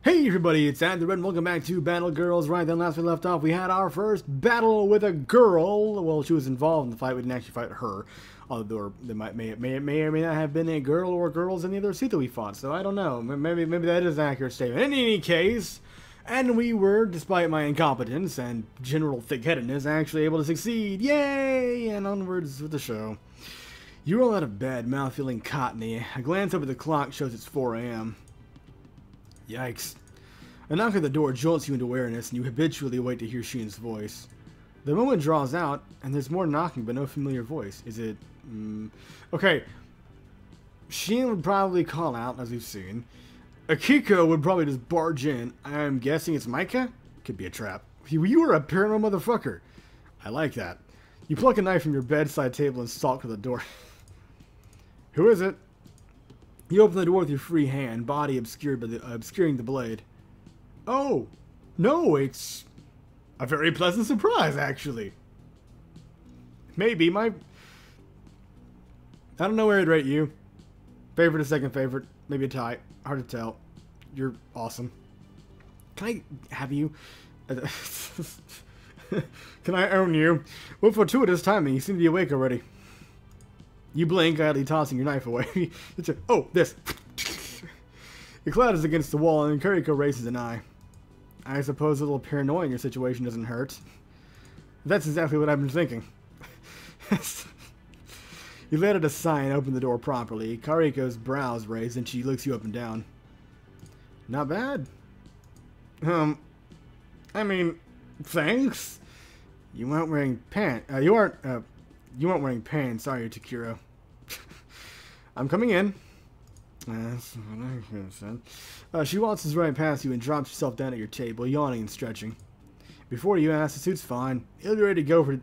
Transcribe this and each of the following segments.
Hey everybody, it's Ad the Red and welcome back to Battle Girls. Right then, last we left off, we had our first battle with a girl. Well, she was involved in the fight. We didn't actually fight her. Although there may or may not have been a girl or girls in the other suit that we fought. So I don't know. Maybe that is an accurate statement. In any case, and we were, despite my incompetence and general thick-headedness, actually able to succeed. Yay! And onwards with the show. You roll out of bed, mouth feeling cottony. A glance over the clock shows it's 4 a.m. Yikes. A knock at the door jolts you into awareness, and you habitually wait to hear Sheen's voice. The moment draws out, and there's more knocking, but no familiar voice. Is it... Okay. Sheen would probably call out, as we've seen. Akiko would probably just barge in. I'm guessing it's Micah? Could be a trap. You are a paranormal motherfucker. I like that. You pluck a knife from your bedside table and stalk to the door. Who is it? You open the door with your free hand, body obscured by obscuring the blade. Oh, no, it's a very pleasant surprise, actually. Maybe my... I don't know where I'd rate you. Favorite or second favorite, maybe a tie. Hard to tell. You're awesome. Can I have you? Can I own you? What fortuitous timing, you seem to be awake already. You blink, idly tossing your knife away. Oh, this. Your cloud is against the wall, and Kuriko raises an eye. I suppose a little paranoia in your situation doesn't hurt. That's exactly what I've been thinking. You let it aside and open the door properly. Kariko's brows raise, and she looks you up and down. Not bad. I mean, thanks. You weren't wearing pants. You weren't wearing pants, are you, Takiro? I'm coming in. That's what I could have said. She waltzes right past you and drops herself down at your table, yawning and stretching. Before you ask, the suit's fine. It'll be ready to go for.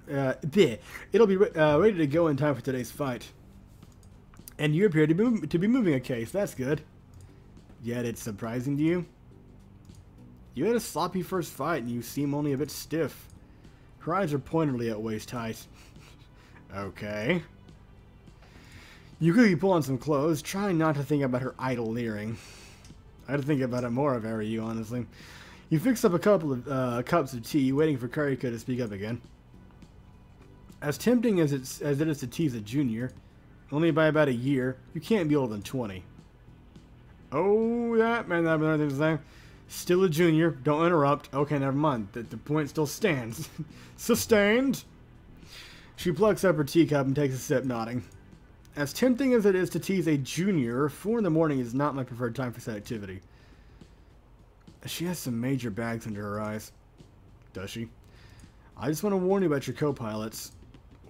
It'll be ready to go in time for today's fight. And you appear to be moving a case. That's good. Yet it's surprising to you. You had a sloppy first fight, and you seem only a bit stiff. Her eyes are pointedly at waist height. Okay. You quickly pull on some clothes, trying not to think about her idle leering. I'd think about it more if I were you, honestly. You fix up a couple of cups of tea, waiting for Kariko to speak up again. As tempting as it is to tease a junior, only by about a year, you can't be older than 20. Oh, that man, that another thing to say. Still a junior, don't interrupt. Okay, never mind. The point still stands. Sustained. She plucks up her teacup and takes a sip, nodding. As tempting as it is to tease a junior, 4 in the morning is not my preferred time for such activity. She has some major bags under her eyes. Does she? I just want to warn you about your co-pilots.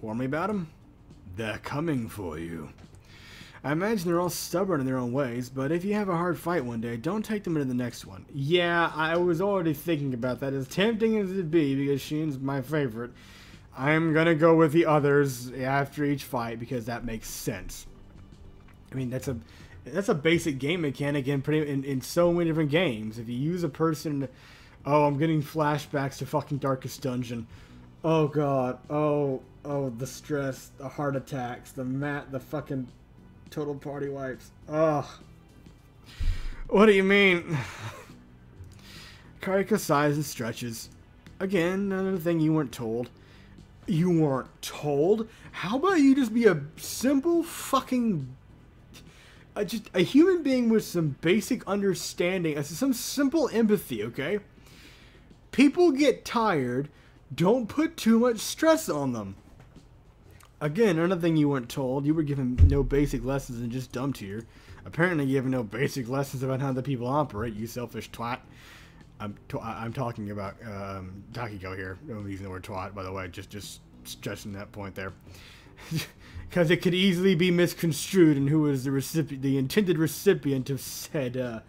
Warn me about them? They're coming for you. I imagine they're all stubborn in their own ways, but if you have a hard fight one day, don't take them into the next one. Yeah, I was already thinking about that. As tempting as it'd be, because Sheen's my favorite, I'm gonna go with the others after each fight because that makes sense. I mean, that's a basic game mechanic in so many different games. If you use a person, oh, I'm getting flashbacks to fucking Darkest Dungeon. Oh god, oh, the stress, the heart attacks, the fucking total party wipes. Ugh. What do you mean? Kariko sighs and stretches. Again, another thing you weren't told. You weren't told? How about you just be a simple fucking... just a human being with some basic understanding, some simple empathy, okay? People get tired. Don't put too much stress on them. Again, another thing you weren't told. You were given no basic lessons and just dumped here. Apparently given no basic lessons about how the people operate, you selfish twat. I'm talking about Takiko here. I'm using the word twat, by the way, just stressing that point there. Because it could easily be misconstrued in who is the intended recipient of said a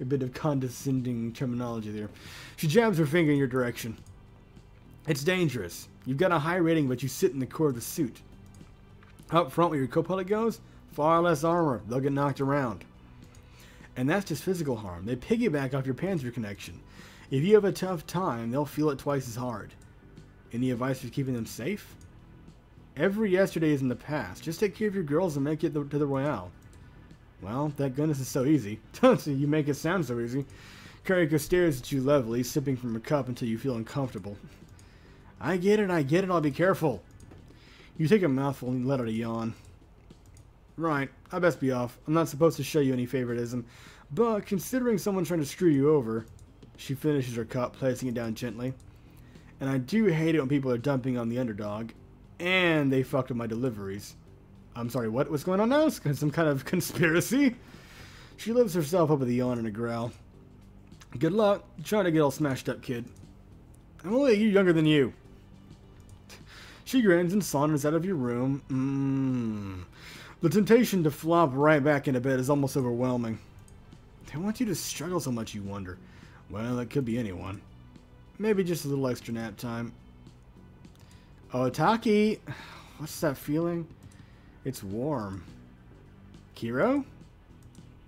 bit of condescending terminology there. She jabs her finger in your direction. It's dangerous. You've got a high rating, but you sit in the core of the suit. Up front where your co-pilot goes, far less armor. They'll get knocked around. And that's just physical harm. They piggyback off your Panzer connection. If you have a tough time, they'll feel it twice as hard. Any advice for keeping them safe? Every yesterday is in the past. Just take care of your girls and make it to the Royale. Well, thank goodness it's so easy. You make it sound so easy. Kariko stares at you levelly, sipping from her cup until you feel uncomfortable. I get it, I'll be careful. You take a mouthful and let out a yawn. Right, I best be off. I'm not supposed to show you any favoritism, but considering someone's trying to screw you over... She finishes her cup, placing it down gently. And I do hate it when people are dumping on the underdog. And they fucked with my deliveries. I'm sorry, what? What's going on now? Some kind of conspiracy? She lifts herself up with a yawn and a growl. Good luck. Trying to get all smashed up, kid. I'm only a year younger than you. She grins and saunters out of your room. The temptation to flop right back into bed is almost overwhelming. They want you to struggle so much, you wonder. Well, that could be anyone. Maybe just a little extra nap time. Oh, Taki! What's that feeling? It's warm. Kiro?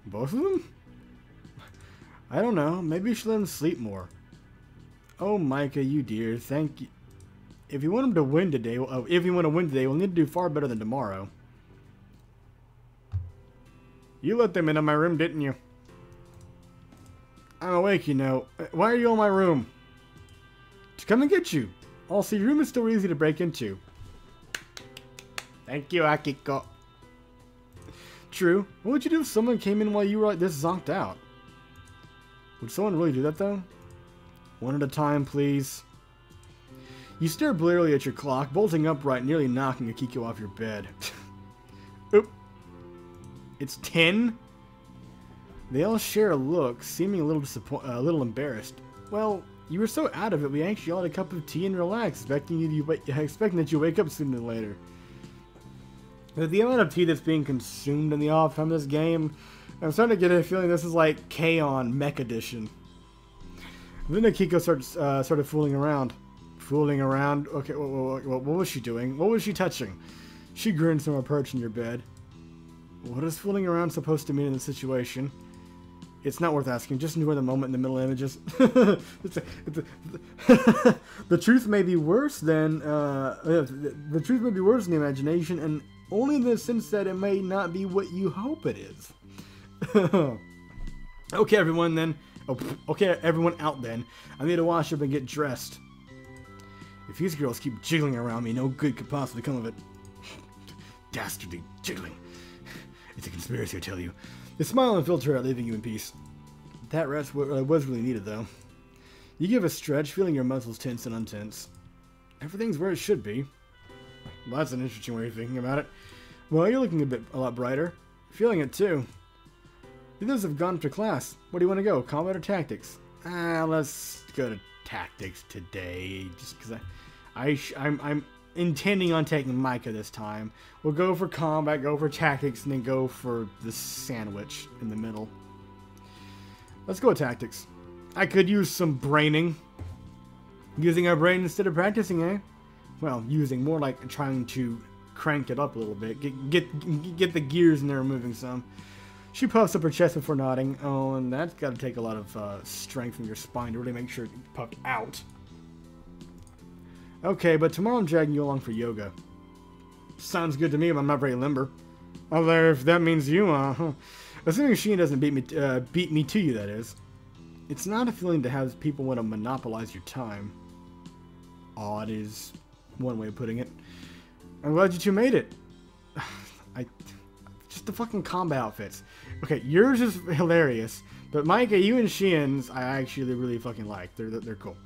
Both of them? I don't know. Maybe you should let him sleep more. Oh, Micah, you dear. Thank you. If you want him to win today, we'll need to do far better than tomorrow. You let them into my room, didn't you? I'm awake, you know. Why are you in my room? To come and get you. Also, your room is still easy to break into. Thank you, Akiko. True. What would you do if someone came in while you were like this zonked out? Would someone really do that, though? One at a time, please. You stare blearily at your clock, bolting upright, nearly knocking Akiko off your bed. Oop. It's 10? They all share a look, seeming a little embarrassed. Well, you were so out of it, we actually all had a cup of tea and relaxed, expecting that you wake up sooner than later. With the amount of tea that's being consumed in the off time of this game, I'm starting to get a feeling this is like K-On! Mech Edition. Then Akiko started fooling around. Fooling around? Okay, what was she doing? What was she touching? She grins from her perch in your bed. What is fooling around supposed to mean in this situation? It's not worth asking. Just enjoy the moment in the middle images. The truth may be worse than the truth may be worse than the imagination, and only in the sense that it may not be what you hope it is. Okay, everyone. Then, okay, everyone out. Then, I need to wash up and get dressed. If these girls keep jiggling around me, no good could possibly come of it. Dastardly jiggling. It's a conspiracy, I tell you. You smile and filter out, leaving you in peace. That rest was really needed, though. You give a stretch, feeling your muscles tense and untense. Everything's where it should be. Well, that's an interesting way of thinking about it. Well, you're looking a lot brighter. Feeling it, too. The others have gone to class. Where do you want to go, combat or tactics? Let's go to tactics today, just because I'm intending on taking Micah this time. We'll go for combat, go for tactics, and then go for the sandwich in the middle. Let's go with tactics. I could use some braining. Using our brain instead of practicing, eh? Well, using, more like trying to crank it up a little bit. Get the gears in there moving some. She puffs up her chest before nodding. Oh, and that's got to take a lot of strength from your spine to really make sure it puffed out. Okay, but tomorrow I'm dragging you along for yoga. Sounds good to me, but I'm not very limber. Oh, there, if that means you, Assuming Sheen doesn't beat me to you, that is. It's not a feeling to have people want to monopolize your time. Odd is one way of putting it. I'm glad you two made it. Just the fucking combat outfits. Okay, yours is hilarious, but Micah, you and Shien's, I actually really fucking like. They're cool.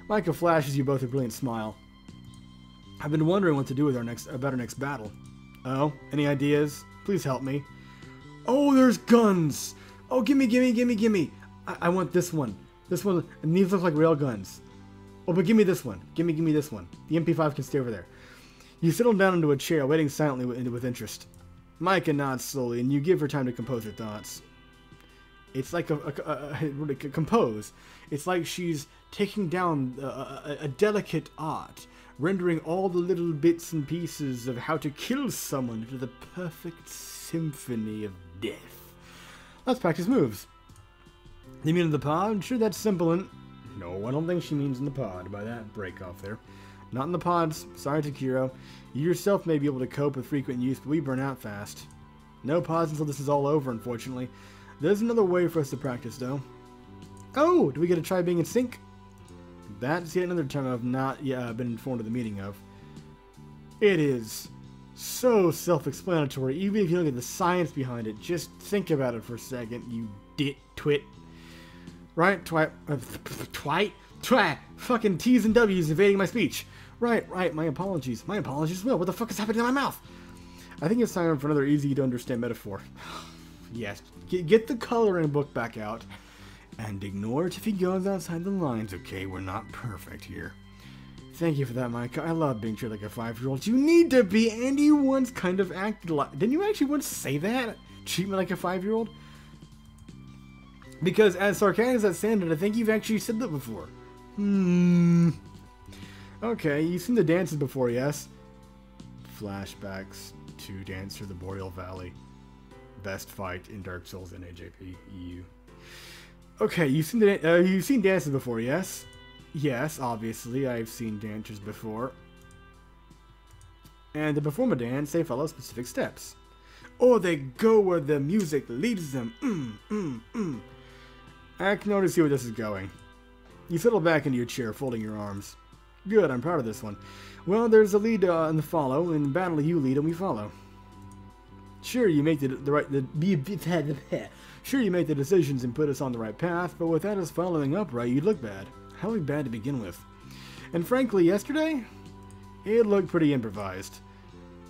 Micah flashes you both a brilliant smile. I've been wondering what to do with our next battle. Oh, any ideas? Please help me. Oh, there's guns! Oh, gimme! I want this one. This one, and these look like real guns. Oh, but gimme this one. Gimme this one. The MP5 can stay over there. You settle down into a chair, waiting silently with interest. Micah nods slowly, and you give her time to compose her thoughts. It's like compose. It's like she's taking down a delicate art, rendering all the little bits and pieces of how to kill someone into the perfect symphony of death. Let's practice moves. You mean in the pod? Sure, that's simple and... No, I don't think she means in the pod by that break off there. Not in the pods. Sorry, Takiro. You yourself may be able to cope with frequent use, but we burn out fast. No pods until this is all over, unfortunately. There's another way for us to practice, though. Oh, do we get to try being in sync? That's yet another term I've not yet been informed of the meaning of. It is so self-explanatory, even if you look at the science behind it. Just think about it for a second, you twit. Right? Fucking T's and W's evading my speech. Right, my apologies. My apologies, Will. What the fuck is happening to my mouth? I think it's time for another easy-to-understand metaphor. Yes, get the coloring book back out. And ignore it if he goes outside the lines, okay? We're not perfect here. Thank you for that, Micah. I love being treated like a 5-year-old. You need to be, and you once kind of acted like... Didn't you actually once say that? Treat me like a 5-year-old? Because as sarcastic as that sounded, I think you've actually said that before. Okay, you've seen the dances before, yes? Flashbacks to Dance Through the Boreal Valley. Best fight in Dark Souls and AJP EU. Okay, you've seen dances before, yes? Yes, obviously, I've seen dancers before. And to perform a dance, they follow specific steps. Or they go where the music leads them. I can already see where this is going. You settle back into your chair, folding your arms. Good, I'm proud of this one. Well, there's a lead and the follow. In battle, you lead and we follow. Sure, you make Sure, you make the decisions and put us on the right path, but without us following up right, you'd look bad. How look bad to begin with? And frankly, yesterday, it looked pretty improvised.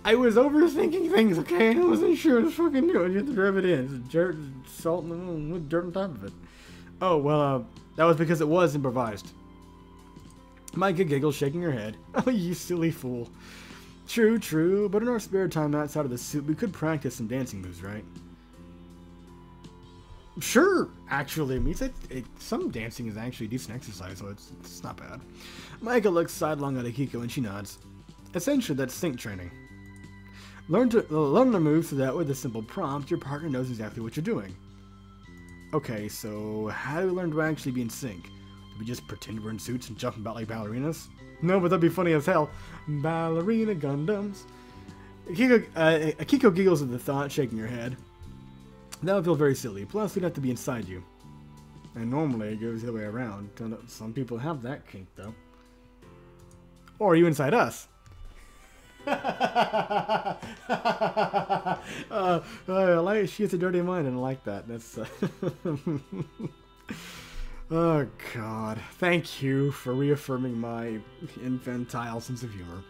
I was overthinking things, okay? I wasn't sure to fucking do it. You have to rub it in. It's dirt, salt, and dirt on top of it. Oh, well, that was because it was improvised. Micah giggles, shaking her head. Oh, you silly fool. True, but in our spare time outside of the suit, we could practice some dancing moves, right? Sure, actually. I mean, some dancing is actually decent exercise, so it's not bad. Micah looks sidelong at Akiko and she nods. Essentially, that's sync training. Learn the moves so that with a simple prompt, your partner knows exactly what you're doing. Okay, so how do we learn to actually be in sync? Do we just pretend we're in suits and jump about like ballerinas? No, but that'd be funny as hell. Ballerina Gundams. Akiko giggles at the thought, shaking her head. That would feel very silly. Plus, we'd have to be inside you. And normally it goes the other way around. Some people have that kink, though. Or are you inside us? She has a dirty mind, and I like that. That's. Oh God! Thank you for reaffirming my infantile sense of humor.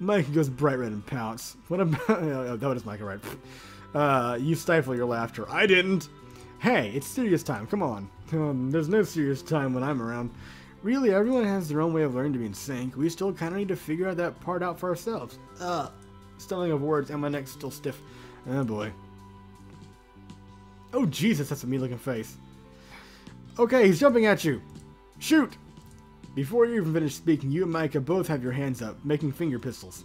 Micah goes bright red and pouts. What about? That was Micah, right? You stifle your laughter. I didn't. Hey, it's serious time. Come on. There's no serious time when I'm around. Really, everyone has their own way of learning to be in sync. We still kind of need to figure out that part out for ourselves. Stumbling of words and my neck's still stiff. Oh boy. Oh Jesus, that's a mean-looking face. Okay, he's jumping at you. Shoot! Before you even finish speaking, you and Micah both have your hands up, making finger pistols.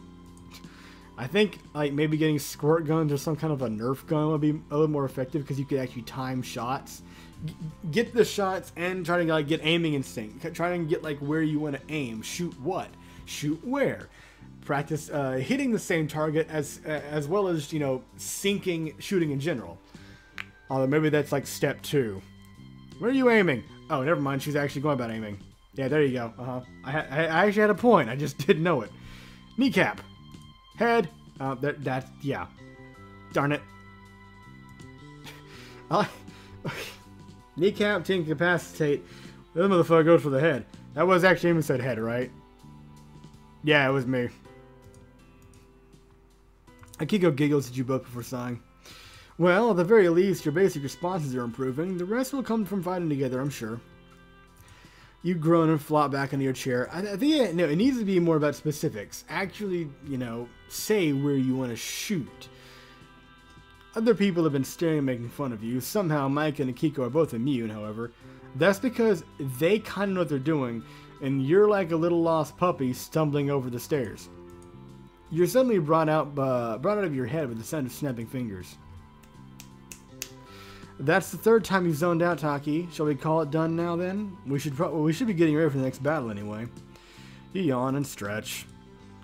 I think, like, maybe getting squirt guns or some kind of a Nerf gun would be a little more effective because you could actually time shots. Get the shots and try to, like, get aiming in sync. Try and get, like, where you want to aim. Shoot what? Shoot where? Practice hitting the same target as well as, you know, syncing shooting in general. Although maybe that's, like, step 2. Where are you aiming? Oh, never mind. She's actually going about aiming. Yeah, there you go. I actually had a point. I just didn't know it. Kneecap. Head. Yeah. Darn it. Kneecap to incapacitate. The other motherfucker goes for the head. That was actually him who said head, right? Yeah, it was me. Akiko giggles at you both before sighing. Well, at the very least, your basic responses are improving. The rest will come from fighting together, I'm sure. You groan and flop back into your chair. I think it needs to be more about specifics. Actually, you know, say where you want to shoot. Other people have been staring and making fun of you. Somehow, Mike and Akiko are both immune, however. That's because they kind of know what they're doing, and you're like a little lost puppy stumbling over the stairs. You're suddenly brought out of your head with the sound of snapping fingers. That's the third time you've zoned out, Taki. Shall we call it done now, then? We should be getting ready for the next battle, anyway. You yawn and stretch.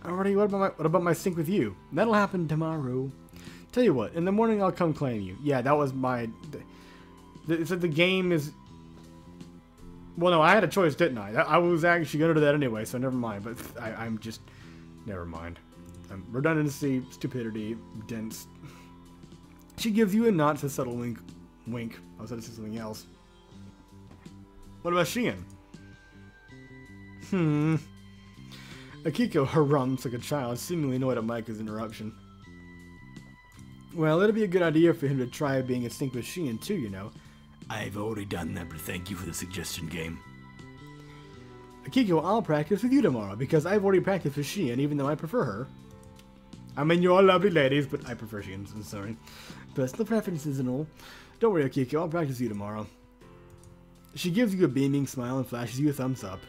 Alrighty, what about my sync with you? That'll happen tomorrow. Tell you what, in the morning I'll come claim you. Yeah, that was my... So the game is... Well, no, I had a choice, didn't I? I was actually going to do that anyway, so never mind. But I'm just... Never mind. Redundancy, stupidity, dense. She gives you a nod to subtle wink. Wink. I was going to say something else. What about Sheehan? Akiko harums like a child, seemingly annoyed at Micah's interruption. Well, it'd be a good idea for him to try being a sync with Sheehan too, you know. I've already done that, but thank you for the suggestion, game. Akiko, I'll practice with you tomorrow, because I've already practiced with Sheehan, even though I prefer her. I mean, you're all lovely ladies, but I prefer Sheehan, so sorry. Personal preferences and all. Don't worry, Akiko, I'll practice with you tomorrow. She gives you a beaming smile and flashes you a thumbs up.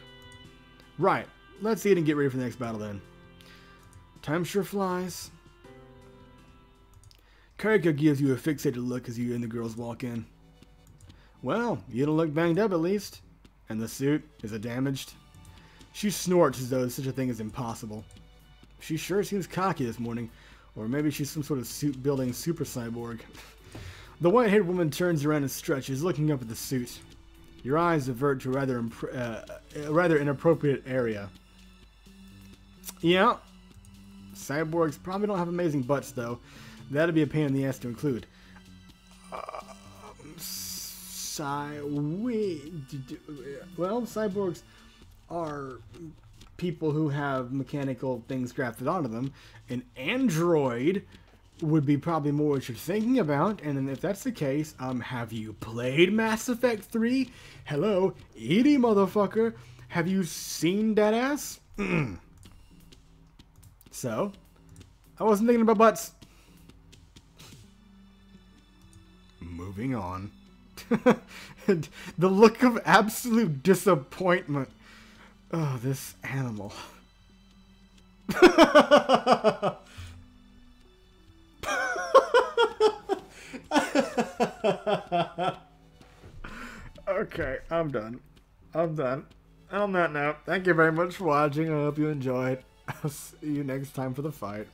Right, let's eat and get ready for the next battle then. Time sure flies. Karika gives you a fixated look as you and the girls walk in. Well, you don't look banged up at least. And the suit, is it damaged? She snorts as though such a thing is impossible. She sure seems cocky this morning. Or maybe she's some sort of suit-building super cyborg. The white-haired woman turns around and stretches, looking up at the suit. Your eyes divert to a rather inappropriate area. Yeah. Cyborgs probably don't have amazing butts, though. That'd be a pain in the ass to include. Well, cyborgs are people who have mechanical things grafted onto them. An android would be probably more what you're thinking about. And if that's the case, have you played Mass Effect 3? Hello, EDI motherfucker. Have you seen that ass? So, I wasn't thinking about butts. Moving on. The look of absolute disappointment. Oh, this animal. Okay, I'm done. I'm done. And on that note, thank you very much for watching. I hope you enjoyed. I'll see you next time for the fight.